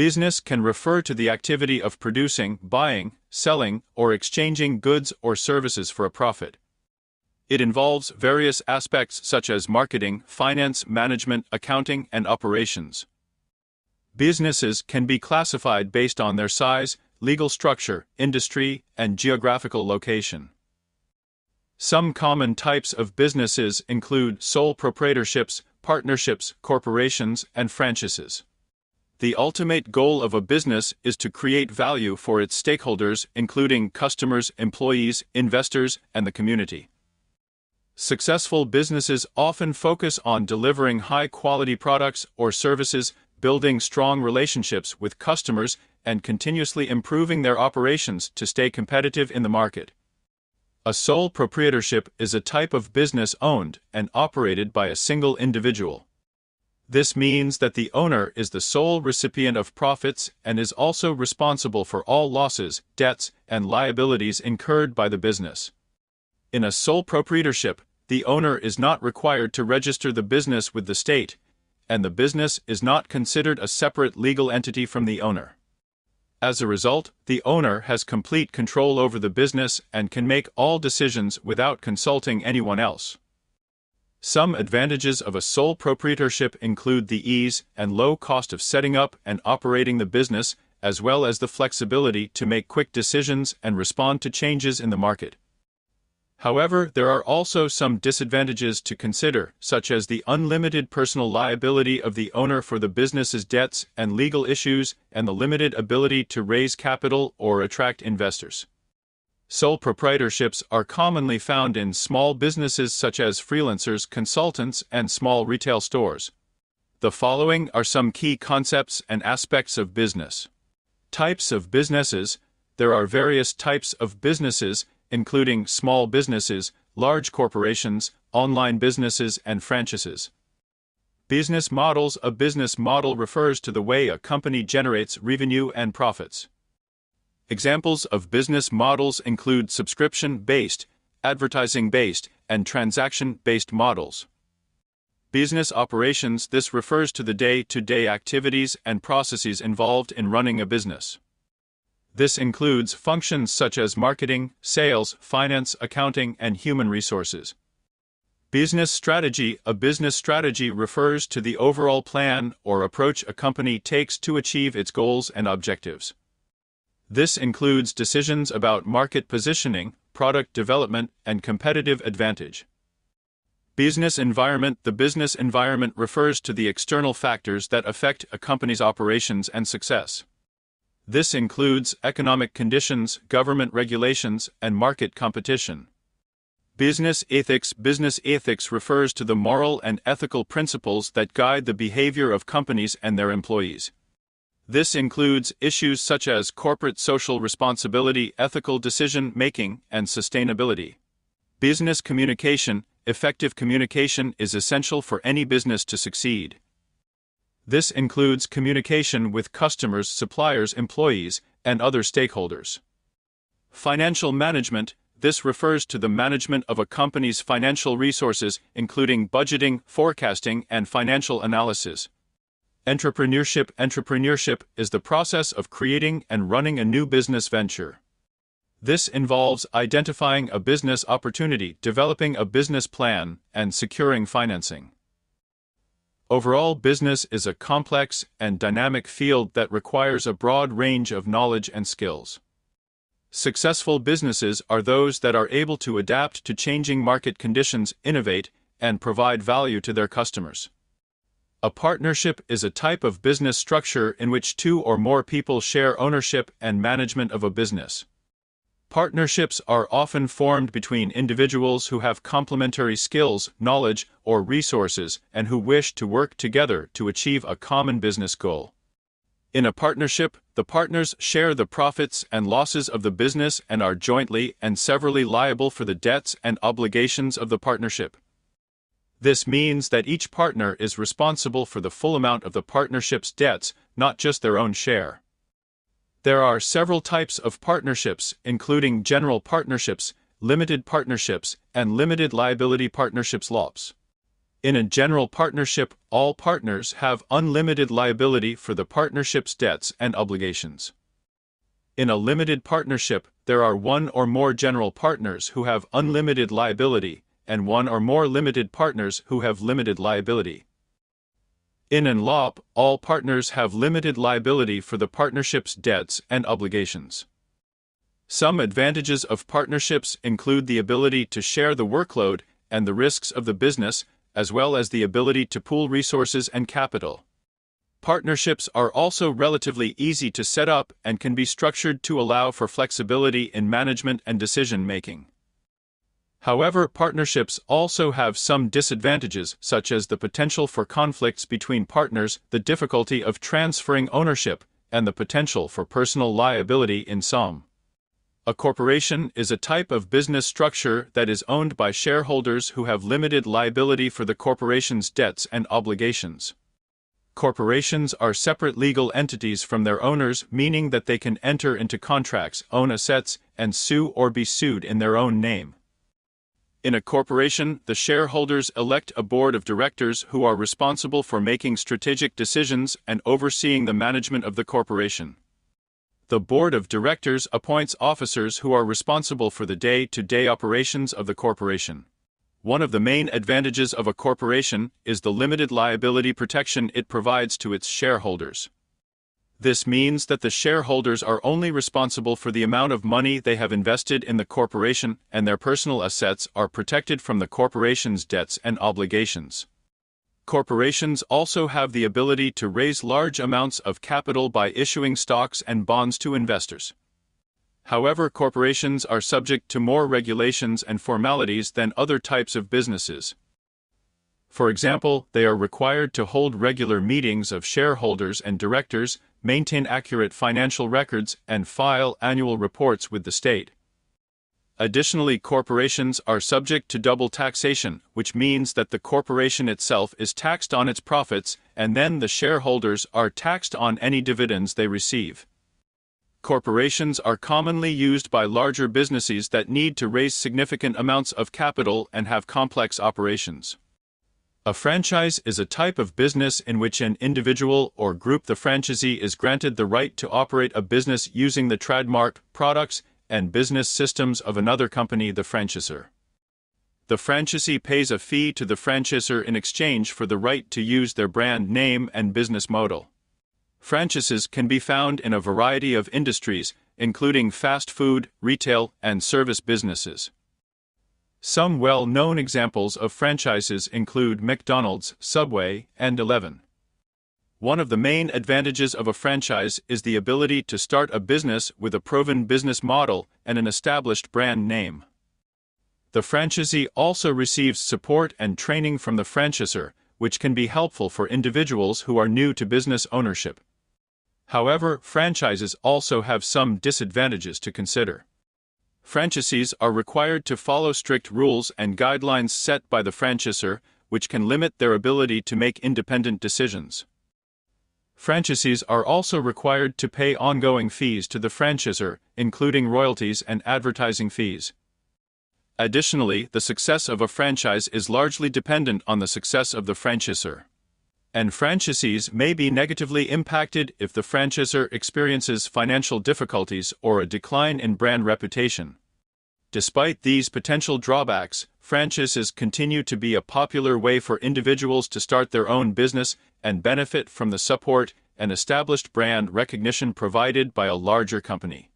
Business can refer to the activity of producing, buying, selling, or exchanging goods or services for a profit. It involves various aspects such as marketing, finance, management, accounting, and operations. Businesses can be classified based on their size, legal structure, industry, and geographical location. Some common types of businesses include sole proprietorships, partnerships, corporations, and franchises. The ultimate goal of a business is to create value for its stakeholders, including customers, employees, investors, and the community. Successful businesses often focus on delivering high-quality products or services, building strong relationships with customers, and continuously improving their operations to stay competitive in the market. A sole proprietorship is a type of business owned and operated by a single individual. This means that the owner is the sole recipient of profits and is also responsible for all losses, debts, and liabilities incurred by the business. In a sole proprietorship, the owner is not required to register the business with the state, and the business is not considered a separate legal entity from the owner. As a result, the owner has complete control over the business and can make all decisions without consulting anyone else. Some advantages of a sole proprietorship include the ease and low cost of setting up and operating the business, as well as the flexibility to make quick decisions and respond to changes in the market. However, there are also some disadvantages to consider, such as the unlimited personal liability of the owner for the business's debts and legal issues, and the limited ability to raise capital or attract investors. Sole proprietorships are commonly found in small businesses such as freelancers, consultants, and small retail stores. The following are some key concepts and aspects of business. Types of businesses. There are various types of businesses, including small businesses, large corporations, online businesses, and franchises. Business models. A business model refers to the way a company generates revenue and profits. Examples of business models include subscription-based, advertising-based, and transaction-based models. Business operations. This refers to the day-to-day activities and processes involved in running a business. This includes functions such as marketing, sales, finance, accounting, and human resources. Business strategy. A business strategy refers to the overall plan or approach a company takes to achieve its goals and objectives. This includes decisions about market positioning, product development, and competitive advantage. Business environment. The business environment refers to the external factors that affect a company's operations and success. This includes economic conditions, government regulations, and market competition. Business ethics. Business ethics refers to the moral and ethical principles that guide the behavior of companies and their employees. This includes issues such as corporate social responsibility, ethical decision-making, and sustainability. Business communication. Effective communication is essential for any business to succeed. This includes communication with customers, suppliers, employees, and other stakeholders. Financial management. This refers to the management of a company's financial resources, including budgeting, forecasting, and financial analysis. Entrepreneurship. Entrepreneurship is the process of creating and running a new business venture. This involves identifying a business opportunity, developing a business plan, and securing financing. Overall, business is a complex and dynamic field that requires a broad range of knowledge and skills. Successful businesses are those that are able to adapt to changing market conditions, innovate, and provide value to their customers. A partnership is a type of business structure in which two or more people share ownership and management of a business. Partnerships are often formed between individuals who have complementary skills, knowledge, or resources, and who wish to work together to achieve a common business goal. In a partnership, the partners share the profits and losses of the business and are jointly and severally liable for the debts and obligations of the partnership. This means that each partner is responsible for the full amount of the partnership's debts, not just their own share. There are several types of partnerships, including general partnerships, limited partnerships, and limited liability partnerships (LLPs). In a general partnership, all partners have unlimited liability for the partnership's debts and obligations. In a limited partnership, there are one or more general partners who have unlimited liability, and one or more limited partners who have limited liability. In an LLOP, all partners have limited liability for the partnership's debts and obligations. Some advantages of partnerships include the ability to share the workload and the risks of the business, as well as the ability to pool resources and capital. Partnerships are also relatively easy to set up and can be structured to allow for flexibility in management and decision-making. However, partnerships also have some disadvantages, such as the potential for conflicts between partners, the difficulty of transferring ownership, and the potential for personal liability in some. A corporation is a type of business structure that is owned by shareholders who have limited liability for the corporation's debts and obligations. Corporations are separate legal entities from their owners, meaning that they can enter into contracts, own assets, and sue or be sued in their own name. In a corporation, the shareholders elect a board of directors who are responsible for making strategic decisions and overseeing the management of the corporation. The board of directors appoints officers who are responsible for the day-to-day operations of the corporation. One of the main advantages of a corporation is the limited liability protection it provides to its shareholders. This means that the shareholders are only responsible for the amount of money they have invested in the corporation, and their personal assets are protected from the corporation's debts and obligations. Corporations also have the ability to raise large amounts of capital by issuing stocks and bonds to investors. However, corporations are subject to more regulations and formalities than other types of businesses. For example, they are required to hold regular meetings of shareholders and directors, maintain accurate financial records, and file annual reports with the state. Additionally, corporations are subject to double taxation, which means that the corporation itself is taxed on its profits, and then the shareholders are taxed on any dividends they receive. Corporations are commonly used by larger businesses that need to raise significant amounts of capital and have complex operations. A franchise is a type of business in which an individual or group, the franchisee, is granted the right to operate a business using the trademark, products, and business systems of another company, the franchisor. The franchisee pays a fee to the franchisor in exchange for the right to use their brand name and business model. Franchises can be found in a variety of industries, including fast food, retail, and service businesses. Some well-known examples of franchises include McDonald's, Subway, and Eleven. One of the main advantages of a franchise is the ability to start a business with a proven business model and an established brand name. The franchisee also receives support and training from the franchisor, which can be helpful for individuals who are new to business ownership. However, franchises also have some disadvantages to consider. Franchisees are required to follow strict rules and guidelines set by the franchisor, which can limit their ability to make independent decisions. Franchisees are also required to pay ongoing fees to the franchisor, including royalties and advertising fees. Additionally, the success of a franchise is largely dependent on the success of the franchisor. And franchisees may be negatively impacted if the franchisor experiences financial difficulties or a decline in brand reputation. Despite these potential drawbacks, franchises continue to be a popular way for individuals to start their own business and benefit from the support and established brand recognition provided by a larger company.